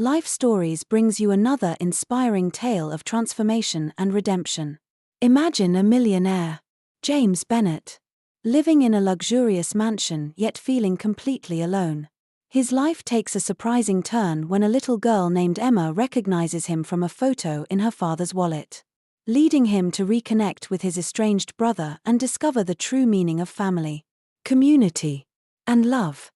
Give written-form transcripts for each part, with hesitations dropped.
Life Stories brings you another inspiring tale of transformation and redemption. Imagine a millionaire, James Bennett, living in a luxurious mansion yet feeling completely alone. His life takes a surprising turn when a little girl named Emma recognizes him from a photo in her father's wallet, leading him to reconnect with his estranged brother and discover the true meaning of family, community, and love.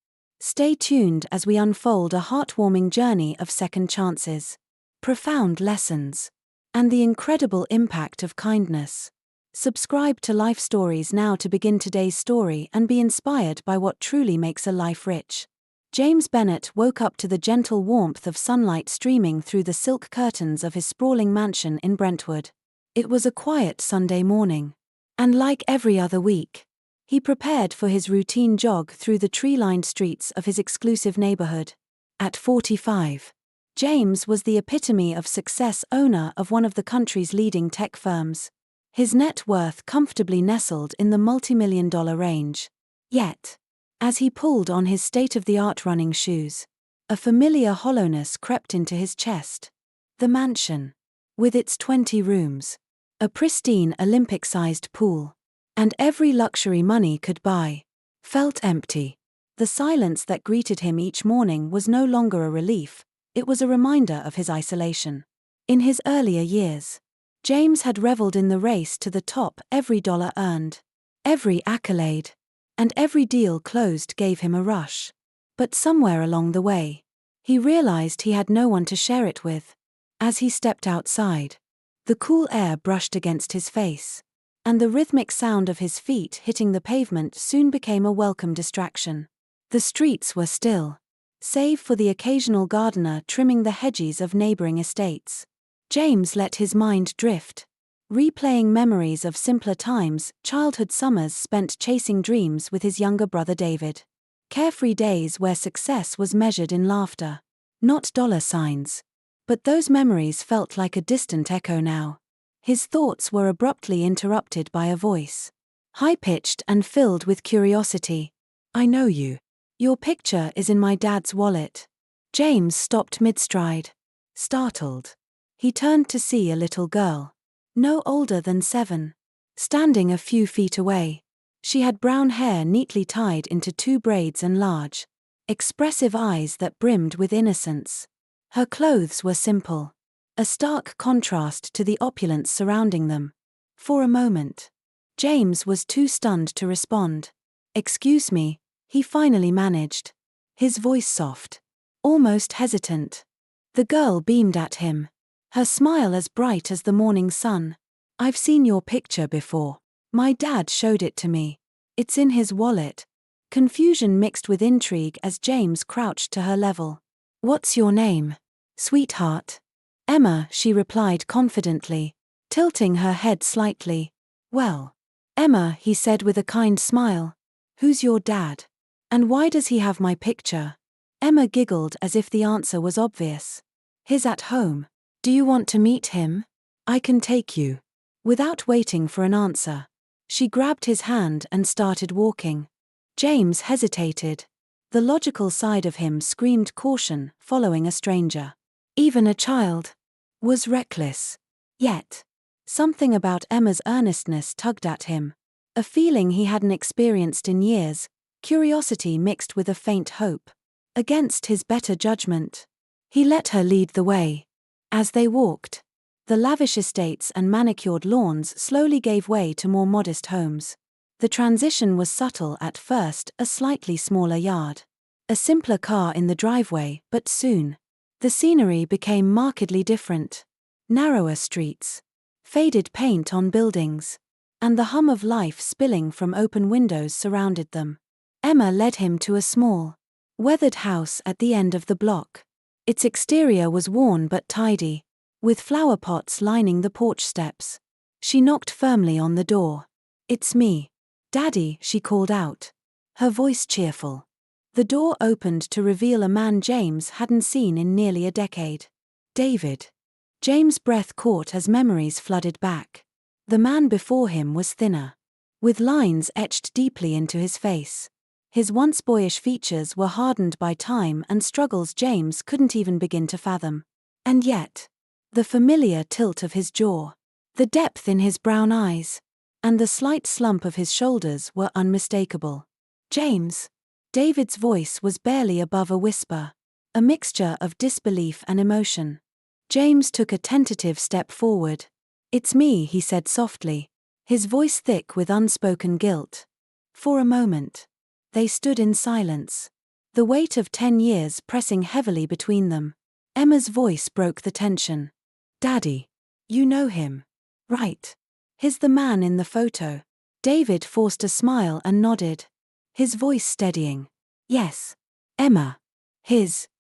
Stay tuned as we unfold a heartwarming journey of second chances, profound lessons, and the incredible impact of kindness. Subscribe to Life Stories now to begin today's story and be inspired by what truly makes a life rich. James Bennett woke up to the gentle warmth of sunlight streaming through the silk curtains of his sprawling mansion in Brentwood. It was a quiet Sunday morning, and like every other week, he prepared for his routine jog through the tree-lined streets of his exclusive neighborhood. At 45, James was the epitome of success, owner of one of the country's leading tech firms, his net worth comfortably nestled in the multi-million-dollar range. Yet, as he pulled on his state-of-the-art running shoes, a familiar hollowness crept into his chest. The mansion, with its 20 rooms, a pristine Olympic-sized pool, and every luxury money could buy, felt empty. The silence that greeted him each morning was no longer a relief, it was a reminder of his isolation. In his earlier years, James had reveled in the race to the top. Every dollar earned, every accolade, and every deal closed gave him a rush. But somewhere along the way, he realized he had no one to share it with. As he stepped outside, the cool air brushed against his face, and the rhythmic sound of his feet hitting the pavement soon became a welcome distraction. The streets were still, save for the occasional gardener trimming the hedges of neighboring estates. James let his mind drift, replaying memories of simpler times, childhood summers spent chasing dreams with his younger brother David. Carefree days where success was measured in laughter, not dollar signs. But those memories felt like a distant echo now. His thoughts were abruptly interrupted by a voice, high-pitched and filled with curiosity. "I know you. Your picture is in my dad's wallet." James stopped mid-stride, startled. He turned to see a little girl, no older than 7, standing a few feet away. She had brown hair neatly tied into 2 braids and large, expressive eyes that brimmed with innocence. Her clothes were simple, a stark contrast to the opulence surrounding them. For a moment, James was too stunned to respond. "Excuse me," he finally managed, his voice soft, almost hesitant. The girl beamed at him, her smile as bright as the morning sun. "I've seen your picture before. My dad showed it to me. It's in his wallet." Confusion mixed with intrigue as James crouched to her level. "What's your name, sweetheart?" "Emma," she replied confidently, tilting her head slightly. "Well, Emma," he said with a kind smile. "Who's your dad? And why does he have my picture?" Emma giggled as if the answer was obvious. "He's at home. Do you want to meet him? I can take you." Without waiting for an answer, she grabbed his hand and started walking. James hesitated. The logical side of him screamed caution. Following a stranger, even a child, was reckless. Yet, something about Emma's earnestness tugged at him, a feeling he hadn't experienced in years, curiosity mixed with a faint hope. Against his better judgment, he let her lead the way. As they walked, the lavish estates and manicured lawns slowly gave way to more modest homes. The transition was subtle at first, a slightly smaller yard, a simpler car in the driveway, but soon, the scenery became markedly different. Narrower streets, faded paint on buildings, and the hum of life spilling from open windows surrounded them. Emma led him to a small, weathered house at the end of the block. Its exterior was worn but tidy, with flower pots lining the porch steps. She knocked firmly on the door. "It's me, Daddy," she called out, her voice cheerful. The door opened to reveal a man James hadn't seen in nearly a decade. "David." James' breath caught as memories flooded back. The man before him was thinner, with lines etched deeply into his face. His once boyish features were hardened by time and struggles James couldn't even begin to fathom. And yet, the familiar tilt of his jaw, the depth in his brown eyes, and the slight slump of his shoulders were unmistakable. "James." David's voice was barely above a whisper, a mixture of disbelief and emotion. James took a tentative step forward. "It's me," he said softly, his voice thick with unspoken guilt. For a moment, they stood in silence, the weight of 10 years pressing heavily between them. Emma's voice broke the tension. "Daddy, you know him, right? He's the man in the photo." David forced a smile and nodded, his voice steadying. "Yes. Emma.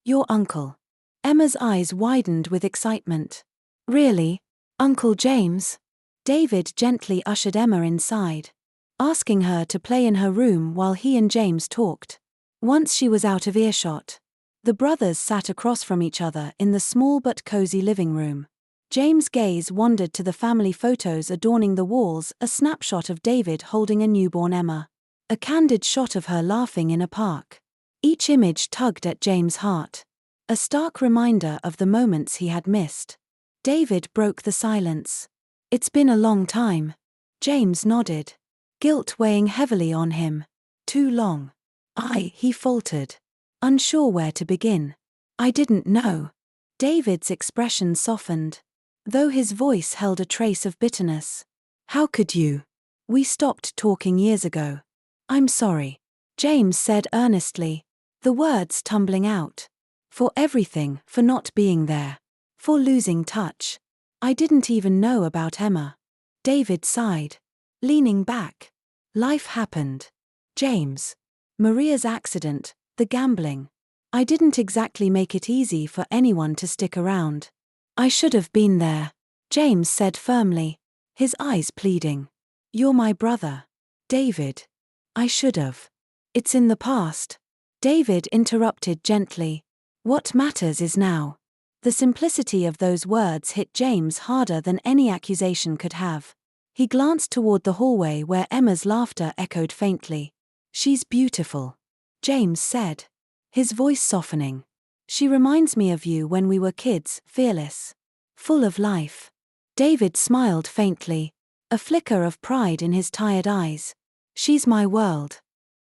Your uncle." Emma's eyes widened with excitement. "Really? Uncle James?" David gently ushered Emma inside, asking her to play in her room while he and James talked. Once she was out of earshot, the brothers sat across from each other in the small but cozy living room. James' gaze wandered to the family photos adorning the walls, a snapshot of David holding a newborn Emma, a candid shot of her laughing in a park. Each image tugged at James' heart, a stark reminder of the moments he had missed. David broke the silence. "It's been a long time." James nodded, guilt weighing heavily on him. "Too long." He faltered, unsure where to begin. "I didn't know." David's expression softened, though his voice held a trace of bitterness. "How could you? We stopped talking years ago." "I'm sorry," James said earnestly, the words tumbling out. "For everything, for not being there, for losing touch. I didn't even know about Emma." David sighed, leaning back. "Life happened. James. Maria's accident, the gambling. I didn't exactly make it easy for anyone to stick around." "I should have been there," James said firmly, his eyes pleading. "You're my brother, David. I should have." "It's in the past." David interrupted gently. "What matters is now." The simplicity of those words hit James harder than any accusation could have. He glanced toward the hallway where Emma's laughter echoed faintly. "She's beautiful," James said, his voice softening. "She reminds me of you when we were kids, fearless, full of life." David smiled faintly, a flicker of pride in his tired eyes. "She's my world."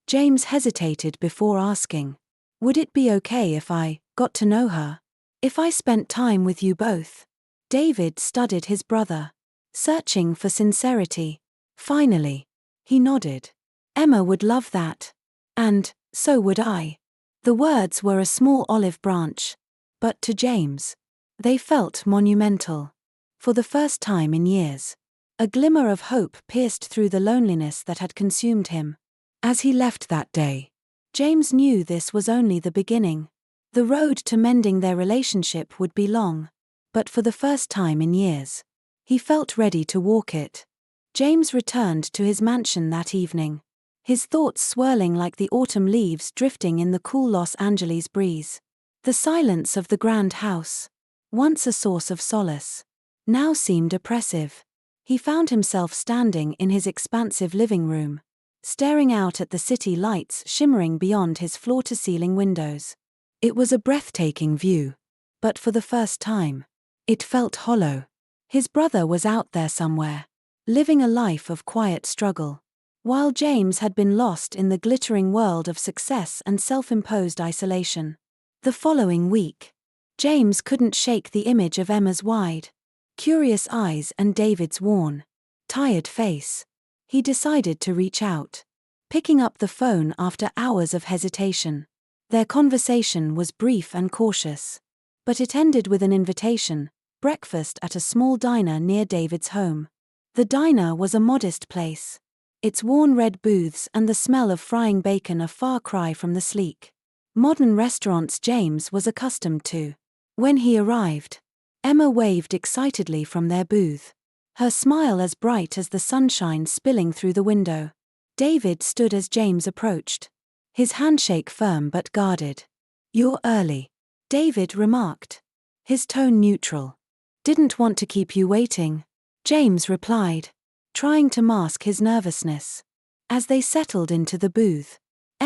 James hesitated before asking, "Would it be okay if I got to know her? If I spent time with you both?" David studied his brother, searching for sincerity. Finally, he nodded. "Emma would love that. And so would I." The words were a small olive branch, but to James, they felt monumental. For the first time in years, a glimmer of hope pierced through the loneliness that had consumed him. As he left that day, James knew this was only the beginning. The road to mending their relationship would be long, but for the first time in years, he felt ready to walk it. James returned to his mansion that evening, his thoughts swirling like the autumn leaves drifting in the cool Los Angeles breeze. The silence of the grand house, once a source of solace, now seemed oppressive. He found himself standing in his expansive living room, staring out at the city lights shimmering beyond his floor-to-ceiling windows. It was a breathtaking view, but for the first time, it felt hollow. His brother was out there somewhere, living a life of quiet struggle, while James had been lost in the glittering world of success and self-imposed isolation. The following week, James couldn't shake the image of Emma's wide, curious eyes and David's worn, tired face. He decided to reach out, picking up the phone after hours of hesitation. Their conversation was brief and cautious, but it ended with an invitation: breakfast at a small diner near David's home. The diner was a modest place, its worn red booths and the smell of frying bacon a far cry from the sleek, modern restaurants James was accustomed to. When he arrived, Emma waved excitedly from their booth, her smile as bright as the sunshine spilling through the window. David stood as James approached, his handshake firm but guarded. "You're early," David remarked, his tone neutral. "Didn't want to keep you waiting," James replied, trying to mask his nervousness. As they settled into the booth,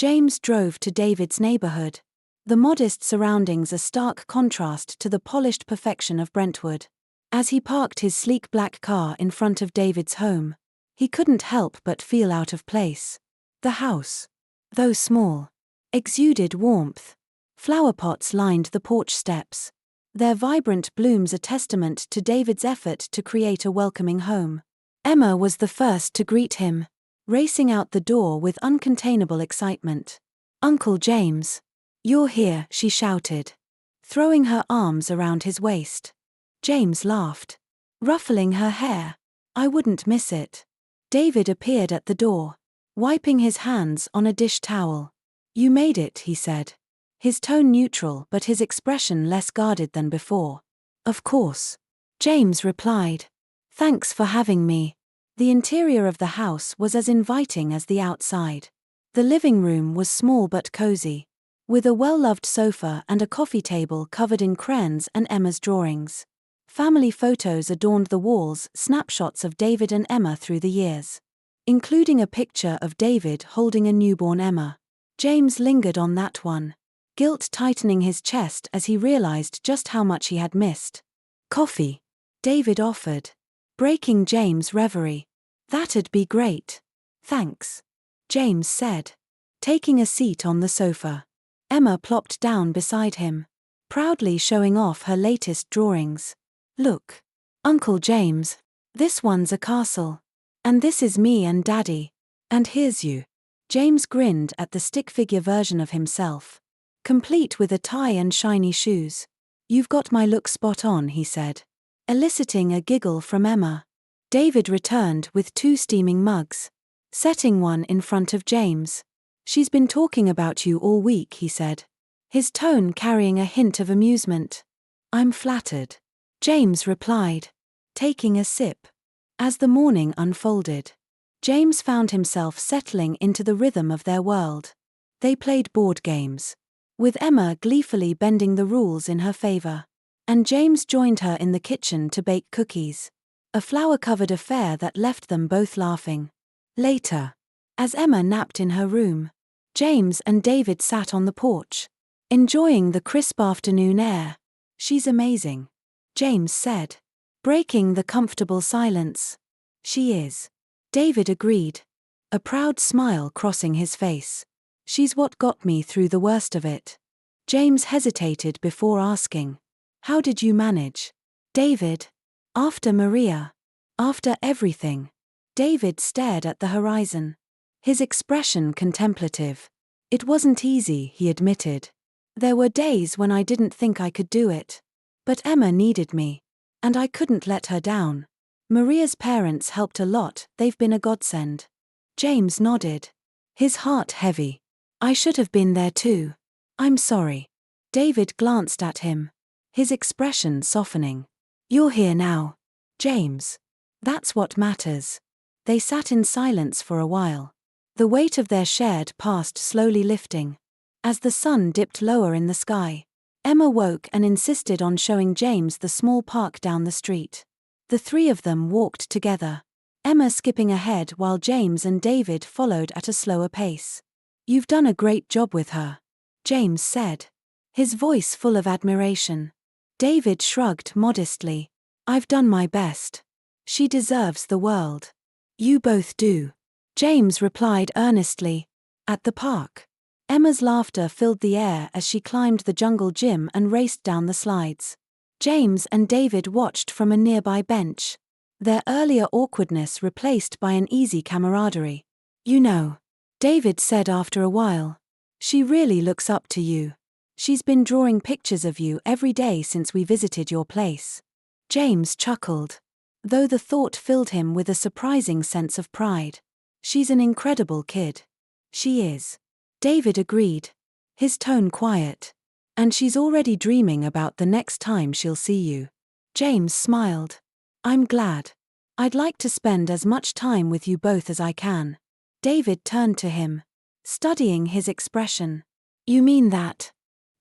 James drove to David's neighborhood. The modest surroundings a stark contrast to the polished perfection of Brentwood. As he parked his sleek black car in front of David's home, he couldn't help but feel out of place. The house, though small, exuded warmth. Flower pots lined the porch steps, their vibrant blooms a testament to David's effort to create a welcoming home. Emma was the first to greet him, racing out the door with uncontainable excitement. "Uncle James, you're here," she shouted, throwing her arms around his waist. James laughed, ruffling her hair. "I wouldn't miss it." David appeared at the door, wiping his hands on a dish towel. "You made it," he said, his tone neutral but his expression less guarded than before. "Of course," James replied. "Thanks for having me." The interior of the house was as inviting as the outside. The living room was small but cozy, with a well-loved sofa and a coffee table covered in crayons and Emma's drawings. Family photos adorned the walls, snapshots of David and Emma through the years, including a picture of David holding a newborn Emma. James lingered on that one, guilt tightening his chest as he realized just how much he had missed. "Coffee," David offered, breaking James' reverie. "That'd be great. Thanks," James said, taking a seat on the sofa. Emma plopped down beside him, proudly showing off her latest drawings. "Look, Uncle James, this one's a castle. And this is me and Daddy. And here's you." James grinned at the stick figure version of himself, complete with a tie and shiny shoes. "You've got my look spot on," he said, eliciting a giggle from Emma. David returned with 2 steaming mugs, setting one in front of James. "She's been talking about you all week," he said, his tone carrying a hint of amusement. "I'm flattered," James replied, taking a sip. As the morning unfolded, James found himself settling into the rhythm of their world. They played board games, with Emma gleefully bending the rules in her favor, and James joined her in the kitchen to bake cookies. A flower-covered affair that left them both laughing. Later, as Emma napped in her room, James and David sat on the porch, enjoying the crisp afternoon air. "She's amazing," James said, breaking the comfortable silence. "She is," David agreed, a proud smile crossing his face. "She's what got me through the worst of it." James hesitated before asking, "How did you manage?" "David, after Maria, after everything." David stared at the horizon, his expression contemplative. "It wasn't easy," he admitted. "There were days when I didn't think I could do it. But Emma needed me, and I couldn't let her down. Maria's parents helped a lot, they've been a godsend." James nodded, his heart heavy. "I should have been there too. I'm sorry." David glanced at him, his expression softening. "You're here now, James. That's what matters." They sat in silence for a while, the weight of their shared past slowly lifting. As the sun dipped lower in the sky, Emma woke and insisted on showing James the small park down the street. The 3 of them walked together, Emma skipping ahead while James and David followed at a slower pace. "You've done a great job with her," James said, his voice full of admiration. David shrugged modestly. "I've done my best. She deserves the world." "You both do," James replied earnestly. At the park, Emma's laughter filled the air as she climbed the jungle gym and raced down the slides. James and David watched from a nearby bench, their earlier awkwardness replaced by an easy camaraderie. "You know," David said after a while, "she really looks up to you. She's been drawing pictures of you every day since we visited your place." James chuckled, though the thought filled him with a surprising sense of pride. "She's an incredible kid." "She is," David agreed, his tone quiet. "And she's already dreaming about the next time she'll see you." James smiled. "I'm glad. I'd like to spend as much time with you both as I can." David turned to him, studying his expression. "You mean that?"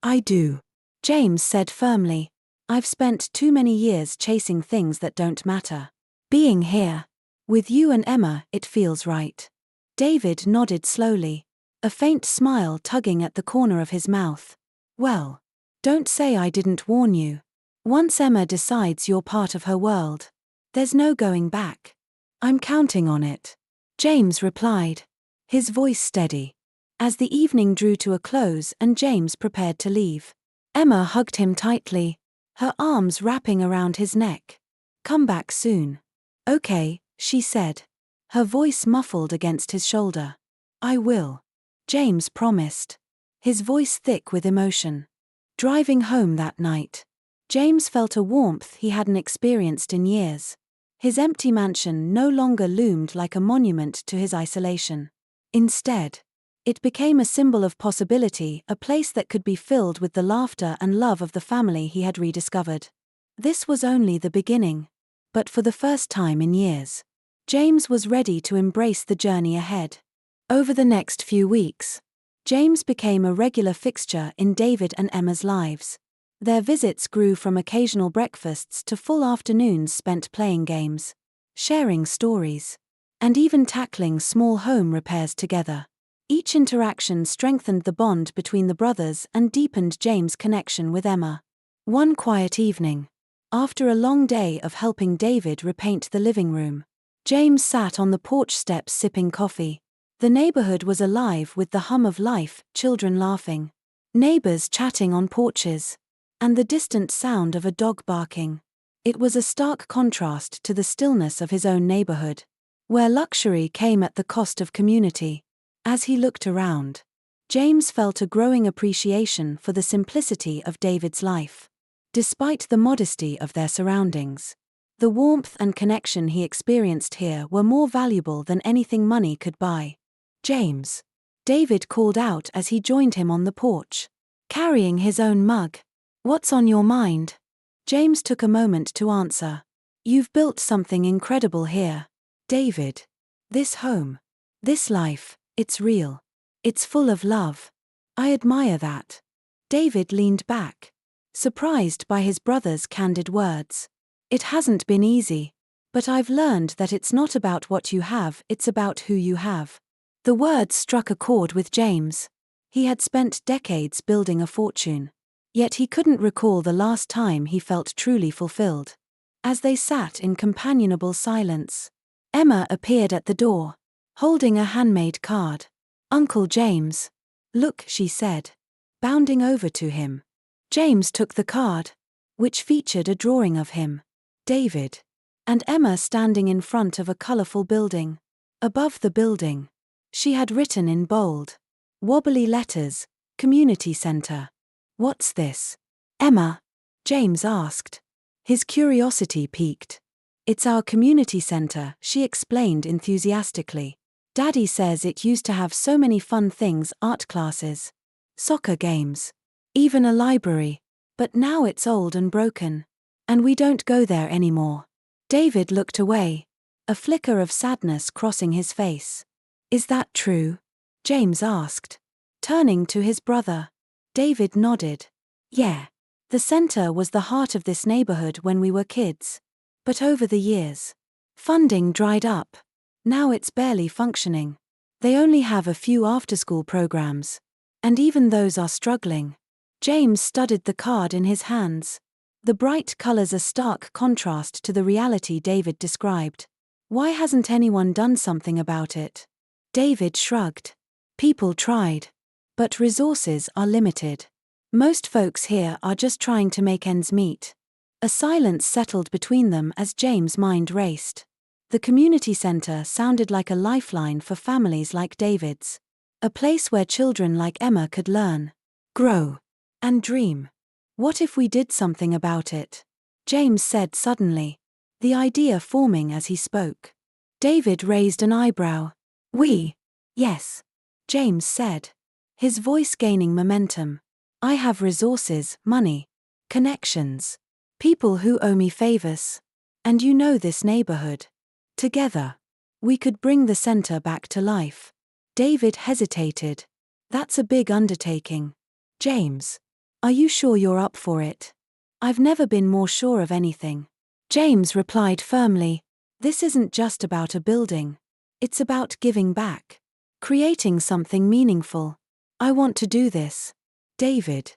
"I do," James said firmly. "I've spent too many years chasing things that don't matter. Being here, with you and Emma, it feels right." David nodded slowly. a faint smile tugging at the corner of his mouth. Well, don't say I didn't warn you. Once Emma decides you're part of her world, there's no going back. I'm counting on it, James replied, his voice steady. As the evening drew to a close and James prepared to leave, Emma hugged him tightly, her arms wrapping around his neck. Come back soon. Okay, she said, her voice muffled against his shoulder. I will, James promised, his voice thick with emotion. Driving home that night, James felt a warmth he hadn't experienced in years. His empty mansion no longer loomed like a monument to his isolation. Instead, it became a symbol of possibility, a place that could be filled with the laughter and love of the family he had rediscovered. This was only the beginning. But for the first time in years, James was ready to embrace the journey ahead. Over the next few weeks, James became a regular fixture in David and Emma's lives. Their visits grew from occasional breakfasts to full afternoons spent playing games, sharing stories, and even tackling small home repairs together. Each interaction strengthened the bond between the brothers and deepened James' connection with Emma. One quiet evening, after a long day of helping David repaint the living room, James sat on the porch steps sipping coffee. The neighborhood was alive with the hum of life, children laughing, neighbors chatting on porches, and the distant sound of a dog barking. It was a stark contrast to the stillness of his own neighborhood, where luxury came at the cost of community. As he looked around, James felt a growing appreciation for the simplicity of David's life. Despite the modesty of their surroundings, the warmth and connection he experienced here were more valuable than anything money could buy. James, David called out as he joined him on the porch, carrying his own mug. What's on your mind? James took a moment to answer. You've built something incredible here, David. This home, this life, it's real. It's full of love. I admire that. David leaned back, surprised by his brother's candid words. It hasn't been easy, but I've learned that it's not about what you have, it's about who you have. The words struck a chord with James. He had spent decades building a fortune, yet he couldn't recall the last time he felt truly fulfilled. As they sat in companionable silence, Emma appeared at the door, holding a handmade card. Uncle James. Look, she said, bounding over to him. James took the card, which featured a drawing of him, David, and Emma standing in front of a colorful building. Above the building, she had written in bold, wobbly letters, Community Center. What's this, Emma? James asked. His curiosity piqued. It's our community center, she explained enthusiastically. Daddy says it used to have so many fun things, art classes, soccer games, even a library, but now it's old and broken, and we don't go there anymore. David looked away, a flicker of sadness crossing his face. Is that true? James asked, turning to his brother. David nodded. Yeah. The center was the heart of this neighborhood when we were kids. But over the years, funding dried up. Now it's barely functioning. They only have a few after-school programs, and even those are struggling. James studied the card in his hands. The bright colors a stark contrast to the reality David described. Why hasn't anyone done something about it? David shrugged. People tried, but resources are limited. Most folks here are just trying to make ends meet. A silence settled between them as James' mind raced. The community center sounded like a lifeline for families like David's. A place where children like Emma could learn, grow, and dream. What if we did something about it? James said suddenly, the idea forming as he spoke. David raised an eyebrow. We? Yes, James said, his voice gaining momentum. I have resources, money, connections, people who owe me favors. And you know this neighborhood. Together, we could bring the center back to life. David hesitated. That's a big undertaking. James, are you sure you're up for it? I've never been more sure of anything. James replied firmly, this isn't just about a building. It's about giving back. Creating something meaningful. I want to do this. David.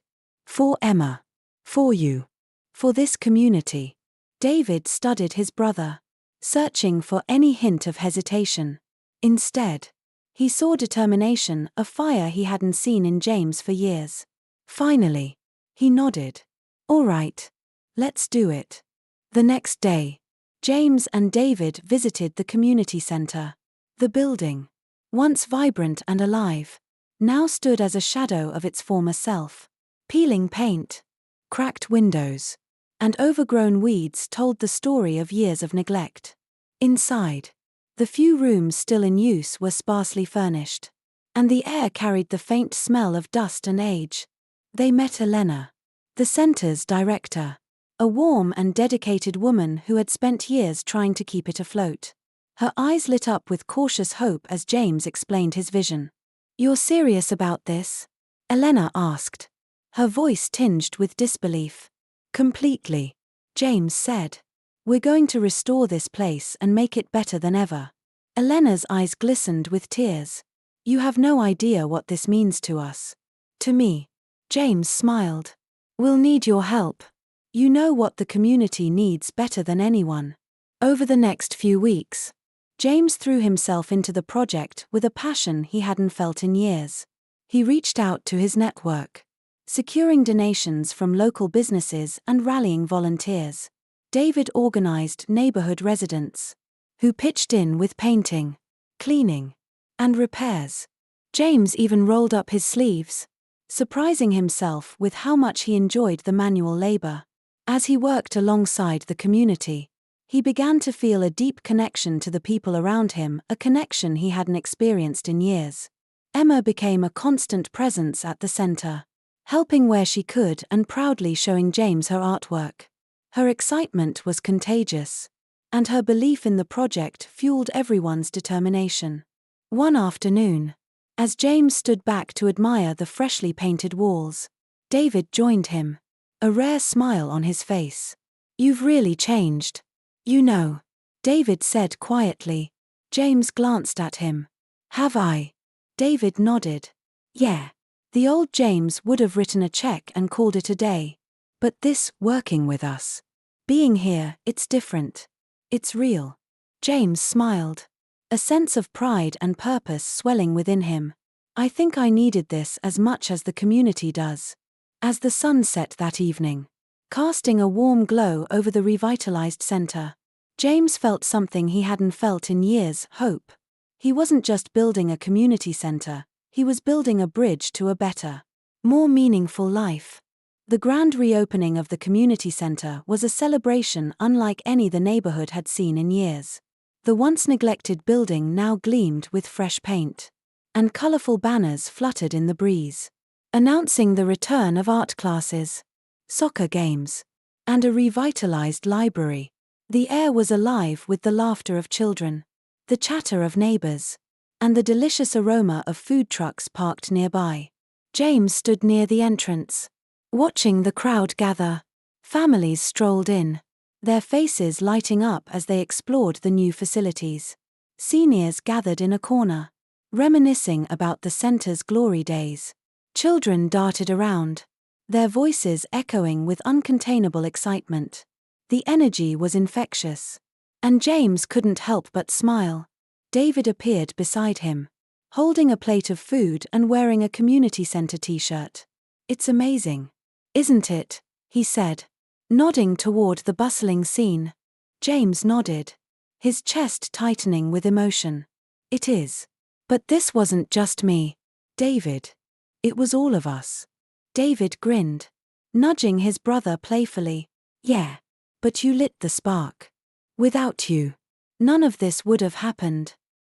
For Emma. For you. For this community. David studied his brother, searching for any hint of hesitation. Instead, he saw determination, a fire he hadn't seen in James for years. Finally, he nodded. All right. Let's do it. The next day, James and David visited the community center. The building, once vibrant and alive, now stood as a shadow of its former self. Peeling paint, cracked windows, and overgrown weeds told the story of years of neglect. Inside, the few rooms still in use were sparsely furnished, and the air carried the faint smell of dust and age. They met Elena, the center's director, a warm and dedicated woman who had spent years trying to keep it afloat. Her eyes lit up with cautious hope as James explained his vision. "You're serious about this?" Elena asked, her voice tinged with disbelief. "Completely," James said. "We're going to restore this place and make it better than ever." Elena's eyes glistened with tears. "You have no idea what this means to us." "To me." James smiled. "We'll need your help. You know what the community needs better than anyone." Over the next few weeks, James threw himself into the project with a passion he hadn't felt in years. He reached out to his network, securing donations from local businesses and rallying volunteers. David organized neighborhood residents, who pitched in with painting, cleaning, and repairs. James even rolled up his sleeves, surprising himself with how much he enjoyed the manual labor. As he worked alongside the community, he began to feel a deep connection to the people around him, a connection he hadn't experienced in years. Emma became a constant presence at the center, helping where she could and proudly showing James her artwork. Her excitement was contagious, and her belief in the project fueled everyone's determination. One afternoon, as James stood back to admire the freshly painted walls, David joined him, a rare smile on his face. "You've really changed. You know," David said quietly. James glanced at him. "Have I?" David nodded. "Yeah. The old James would have written a check and called it a day. But this, working with us, being here, it's different. It's real." James smiled, a sense of pride and purpose swelling within him. "I think I needed this as much as the community does." As the sun set that evening, casting a warm glow over the revitalized center, James felt something he hadn't felt in years: hope. He wasn't just building a community center, he was building a bridge to a better, more meaningful life. The grand reopening of the community center was a celebration unlike any the neighborhood had seen in years. The once neglected building now gleamed with fresh paint, and colorful banners fluttered in the breeze, announcing the return of art classes, soccer games, and a revitalized library. The air was alive with the laughter of children, the chatter of neighbors, and the delicious aroma of food trucks parked nearby. James stood near the entrance, watching the crowd gather. Families strolled in, their faces lighting up as they explored the new facilities. Seniors gathered in a corner, reminiscing about the center's glory days. Children darted around, their voices echoing with uncontainable excitement. The energy was infectious, and James couldn't help but smile. David appeared beside him, holding a plate of food and wearing a community center t-shirt. "It's amazing, isn't it?" he said, nodding toward the bustling scene. James nodded, his chest tightening with emotion. "It is. But this wasn't just me, David. It was all of us." David grinned, nudging his brother playfully. "Yeah. But you lit the spark. Without you, none of this would have happened."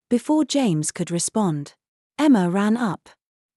Before James could respond, Emma ran up,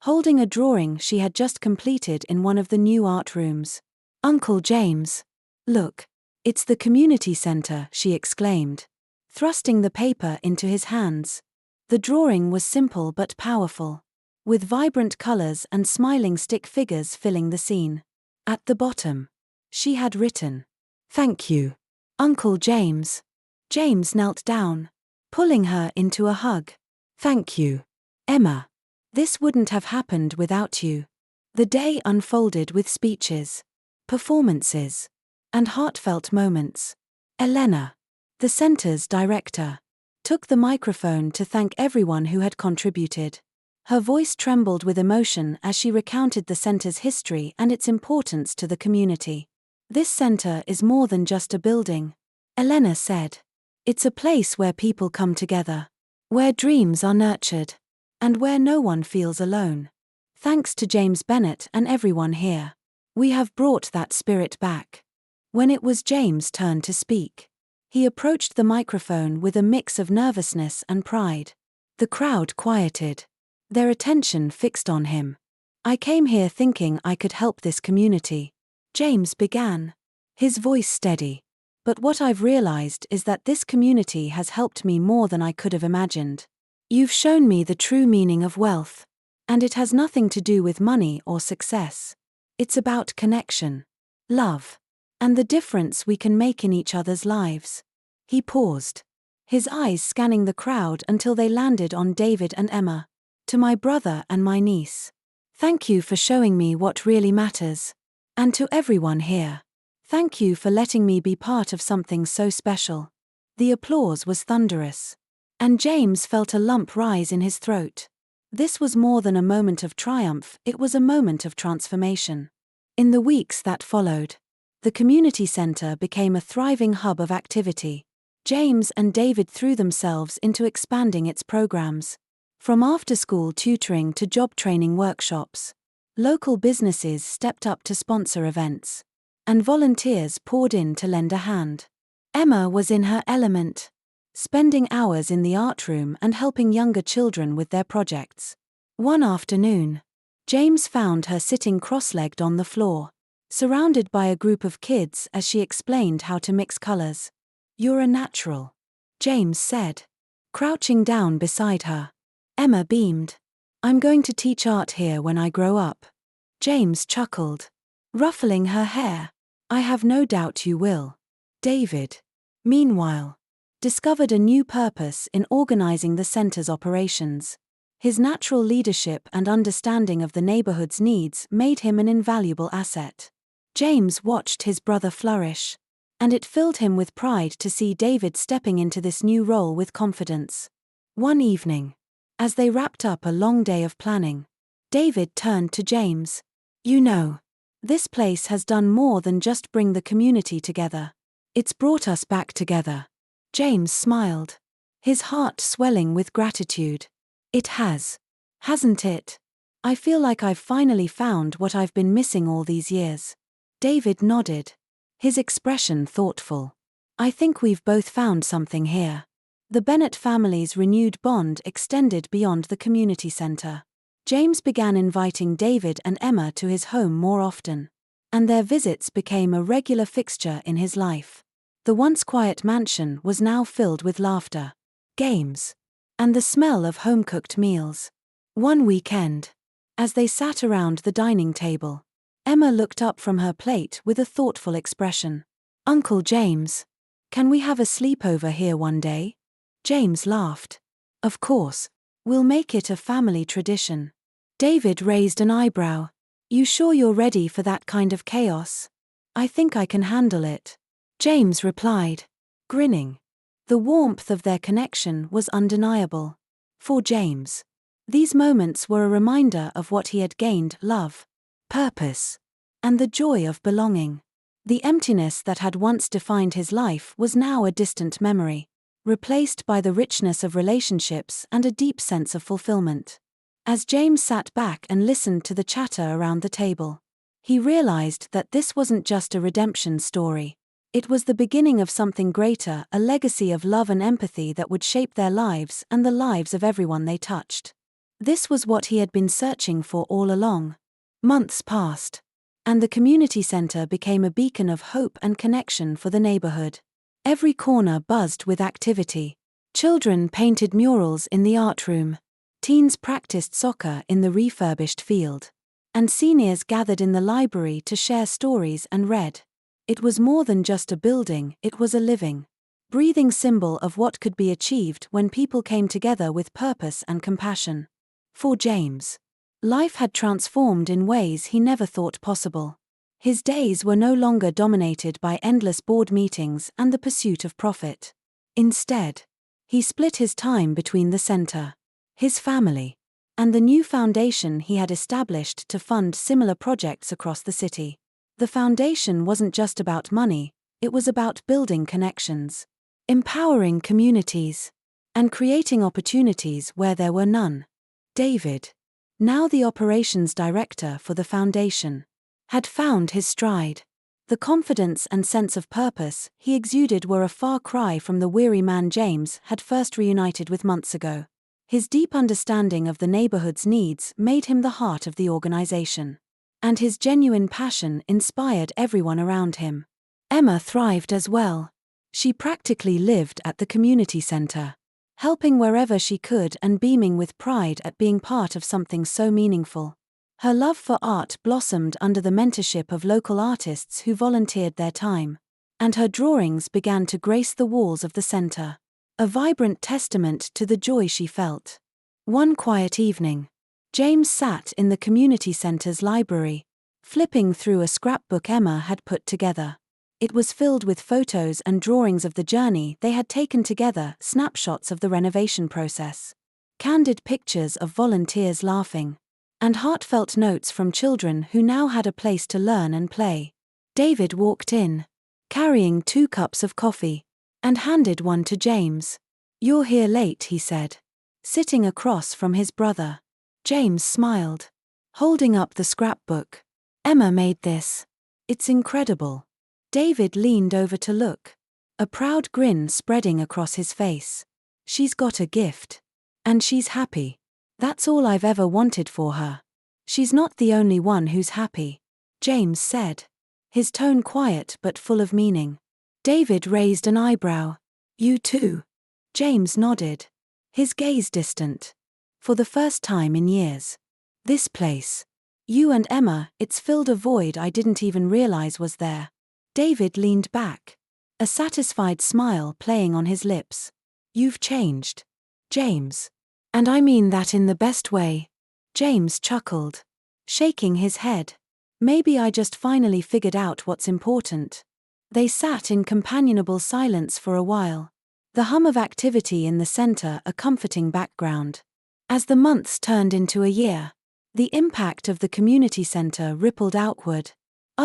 holding a drawing she had just completed in one of the new art rooms. "Uncle James, look, it's the community center," she exclaimed, thrusting the paper into his hands. The drawing was simple but powerful, with vibrant colors and smiling stick figures filling the scene. At the bottom, she had written, "Thank you, Uncle James." James knelt down, pulling her into a hug. "Thank you. Emma. This wouldn't have happened without you. The day unfolded with speeches, performances, and heartfelt moments. Elena, the center's director, took the microphone to thank everyone who had contributed. Her voice trembled with emotion as she recounted the center's history and its importance to the community. This center is more than just a building, Elena said. It's a place where people come together, where dreams are nurtured, and where no one feels alone. Thanks to James Bennett and everyone here, we have brought that spirit back. When it was James' turn to speak, he approached the microphone with a mix of nervousness and pride. The crowd quieted, their attention fixed on him. I came here thinking I could help this community, James began, his voice steady. But what I've realized is that this community has helped me more than I could have imagined. You've shown me the true meaning of wealth, and it has nothing to do with money or success. It's about connection, love, and the difference we can make in each other's lives. He paused, his eyes scanning the crowd until they landed on David and Emma. To my brother and my niece, thank you for showing me what really matters. And to everyone here, thank you for letting me be part of something so special. The applause was thunderous, and James felt a lump rise in his throat. This was more than a moment of triumph, it was a moment of transformation. In the weeks that followed, the community center became a thriving hub of activity. James and David threw themselves into expanding its programs. From after-school tutoring to job training workshops, local businesses stepped up to sponsor events, and volunteers poured in to lend a hand. Emma was in her element, spending hours in the art room and helping younger children with their projects. One afternoon, James found her sitting cross-legged on the floor, surrounded by a group of kids as she explained how to mix colors. "You're a natural," James said, crouching down beside her. Emma beamed. "I'm going to teach art here when I grow up." James chuckled, ruffling her hair. "I have no doubt you will." David, meanwhile, discovered a new purpose in organizing the center's operations. His natural leadership and understanding of the neighborhood's needs made him an invaluable asset. James watched his brother flourish, and it filled him with pride to see David stepping into this new role with confidence. One evening, as they wrapped up a long day of planning, David turned to James. "You know, this place has done more than just bring the community together. It's brought us back together." James smiled, his heart swelling with gratitude. "It has, hasn't it? I feel like I've finally found what I've been missing all these years." David nodded, his expression thoughtful. "I think we've both found something here." The Bennett family's renewed bond extended beyond the community center. James began inviting David and Emma to his home more often, and their visits became a regular fixture in his life. The once quiet mansion was now filled with laughter, games, and the smell of home-cooked meals. One weekend, as they sat around the dining table, Emma looked up from her plate with a thoughtful expression. "Uncle James, can we have a sleepover here one day?" James laughed. "Of course, we'll make it a family tradition." David raised an eyebrow. "You sure you're ready for that kind of chaos?" "I think I can handle it," James replied, grinning. The warmth of their connection was undeniable. For James, these moments were a reminder of what he had gained: love, purpose, and the joy of belonging. The emptiness that had once defined his life was now a distant memory, replaced by the richness of relationships and a deep sense of fulfillment. As James sat back and listened to the chatter around the table, he realized that this wasn't just a redemption story. It was the beginning of something greater, a legacy of love and empathy that would shape their lives and the lives of everyone they touched. This was what he had been searching for all along. Months passed, and the community center became a beacon of hope and connection for the neighborhood. Every corner buzzed with activity. Children painted murals in the art room, teens practiced soccer in the refurbished field, and seniors gathered in the library to share stories and read. It was more than just a building, it was a living, breathing symbol of what could be achieved when people came together with purpose and compassion. For James, life had transformed in ways he never thought possible. His days were no longer dominated by endless board meetings and the pursuit of profit. Instead, he split his time between the center, his family, and the new foundation he had established to fund similar projects across the city. The foundation wasn't just about money, it was about building connections, empowering communities, and creating opportunities where there were none. David, now the operations director for the foundation, had found his stride. The confidence and sense of purpose he exuded were a far cry from the weary man James had first reunited with months ago. His deep understanding of the neighborhood's needs made him the heart of the organization, and his genuine passion inspired everyone around him. Emma thrived as well. She practically lived at the community center, helping wherever she could and beaming with pride at being part of something so meaningful. Her love for art blossomed under the mentorship of local artists who volunteered their time, and her drawings began to grace the walls of the center, a vibrant testament to the joy she felt. One quiet evening, James sat in the community center's library, flipping through a scrapbook Emma had put together. It was filled with photos and drawings of the journey they had taken together, snapshots of the renovation process, candid pictures of volunteers laughing, and heartfelt notes from children who now had a place to learn and play. David walked in, carrying 2 cups of coffee, and handed one to James. "You're here late," he said, sitting across from his brother. James smiled, holding up the scrapbook. "Emma made this. It's incredible." David leaned over to look, a proud grin spreading across his face. "She's got a gift. And she's happy. That's all I've ever wanted for her. She's not the only one who's happy," James said, his tone quiet but full of meaning. David raised an eyebrow. "You too?" James nodded, his gaze distant. "For the first time in years. This place. You and Emma, it's filled a void I didn't even realize was there." David leaned back, a satisfied smile playing on his lips. "You've changed, James. And I mean that in the best way." James chuckled, shaking his head. "Maybe I just finally figured out what's important." They sat in companionable silence for a while, the hum of activity in the center a comforting background. As the months turned into a year, the impact of the community center rippled outward.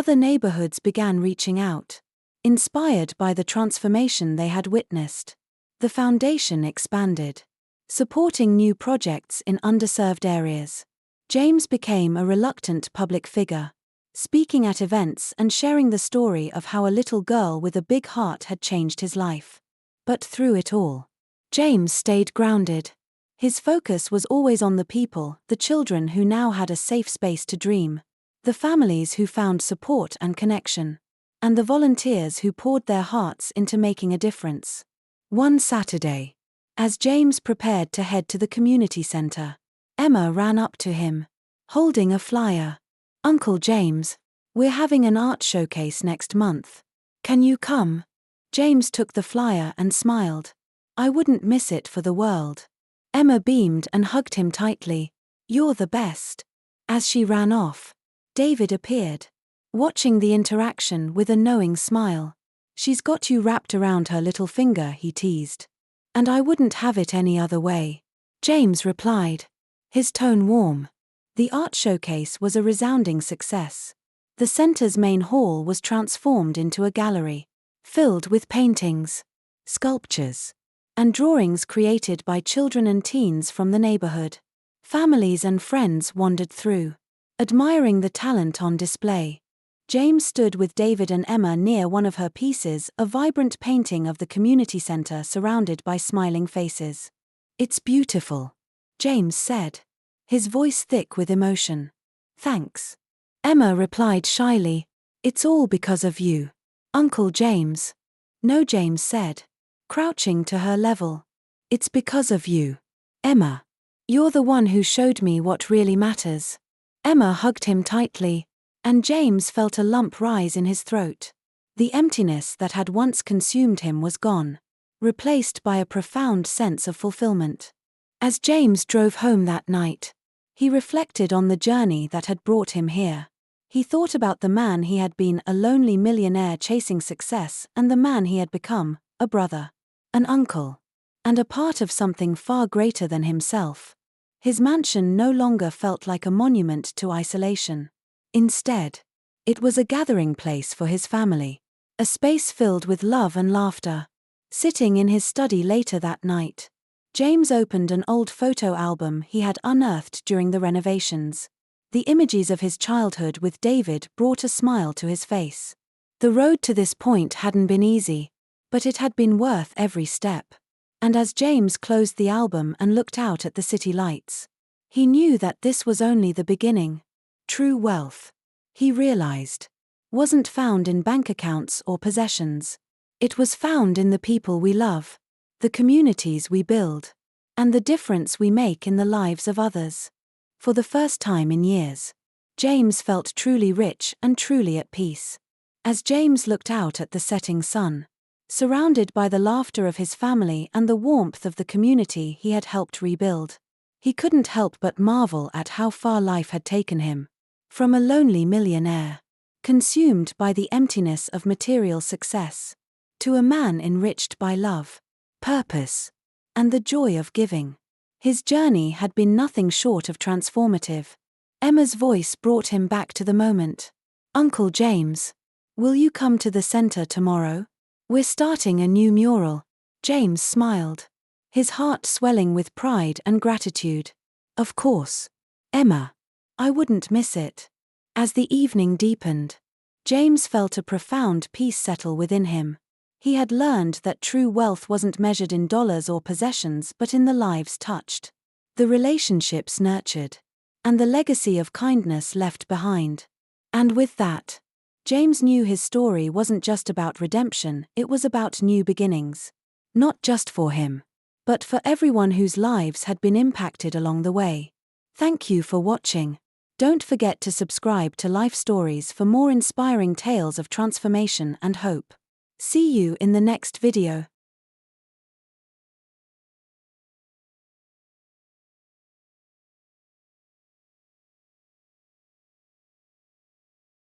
Other neighborhoods began reaching out, inspired by the transformation they had witnessed. The foundation expanded, supporting new projects in underserved areas. James became a reluctant public figure, speaking at events and sharing the story of how a little girl with a big heart had changed his life. But through it all, James stayed grounded. His focus was always on the people, the children who now had a safe space to dream, the families who found support and connection, and the volunteers who poured their hearts into making a difference. One Saturday, as James prepared to head to the community center, Emma ran up to him, holding a flyer. "Uncle James, we're having an art showcase next month. Can you come?" James took the flyer and smiled. "I wouldn't miss it for the world." Emma beamed and hugged him tightly. "You're the best." As she ran off, David appeared, watching the interaction with a knowing smile. "She's got you wrapped around her little finger," he teased. "And I wouldn't have it any other way," James replied, his tone warm. The art showcase was a resounding success. The center's main hall was transformed into a gallery, filled with paintings, sculptures, and drawings created by children and teens from the neighborhood. Families and friends wandered through, admiring the talent on display. James stood with David and Emma near one of her pieces, a vibrant painting of the community center surrounded by smiling faces. "It's beautiful," James said, his voice thick with emotion. "Thanks." Emma replied shyly, "It's all because of you, Uncle James." "No," James said, crouching to her level. "It's because of you, Emma. You're the one who showed me what really matters." Emma hugged him tightly, and James felt a lump rise in his throat. The emptiness that had once consumed him was gone, replaced by a profound sense of fulfillment. As James drove home that night, He reflected on the journey that had brought him here. He thought about the man he had been, a lonely millionaire chasing success, and the man he had become, a brother, an uncle, and a part of something far greater than himself. His mansion no longer felt like a monument to isolation. Instead, it was a gathering place for his family, a space filled with love and laughter. Sitting in his study later that night, James opened an old photo album he had unearthed during the renovations. The images of his childhood with David brought a smile to his face. The road to this point hadn't been easy, but it had been worth every step. And as James closed the album and looked out at the city lights, he knew that this was only the beginning. True wealth, he realized, wasn't found in bank accounts or possessions. It was found in the people we love, the communities we build, and the difference we make in the lives of others. For the first time in years, James felt truly rich and truly at peace. As James looked out at the setting sun, surrounded by the laughter of his family and the warmth of the community he had helped rebuild, he couldn't help but marvel at how far life had taken him. From a lonely millionaire, consumed by the emptiness of material success, to a man enriched by love, purpose, and the joy of giving. His journey had been nothing short of transformative. Emma's voice brought him back to the moment. "Uncle James, will you come to the center tomorrow? We're starting a new mural." James smiled, his heart swelling with pride and gratitude. "Of course, Emma. I wouldn't miss it." As the evening deepened, James felt a profound peace settle within him. He had learned that true wealth wasn't measured in dollars or possessions but in the lives touched, the relationships nurtured, and the legacy of kindness left behind. And with that, James knew his story wasn't just about redemption, it was about new beginnings. Not just for him, but for everyone whose lives had been impacted along the way. Thank you for watching. Don't forget to subscribe to Life Stories for more inspiring tales of transformation and hope. See you in the next video.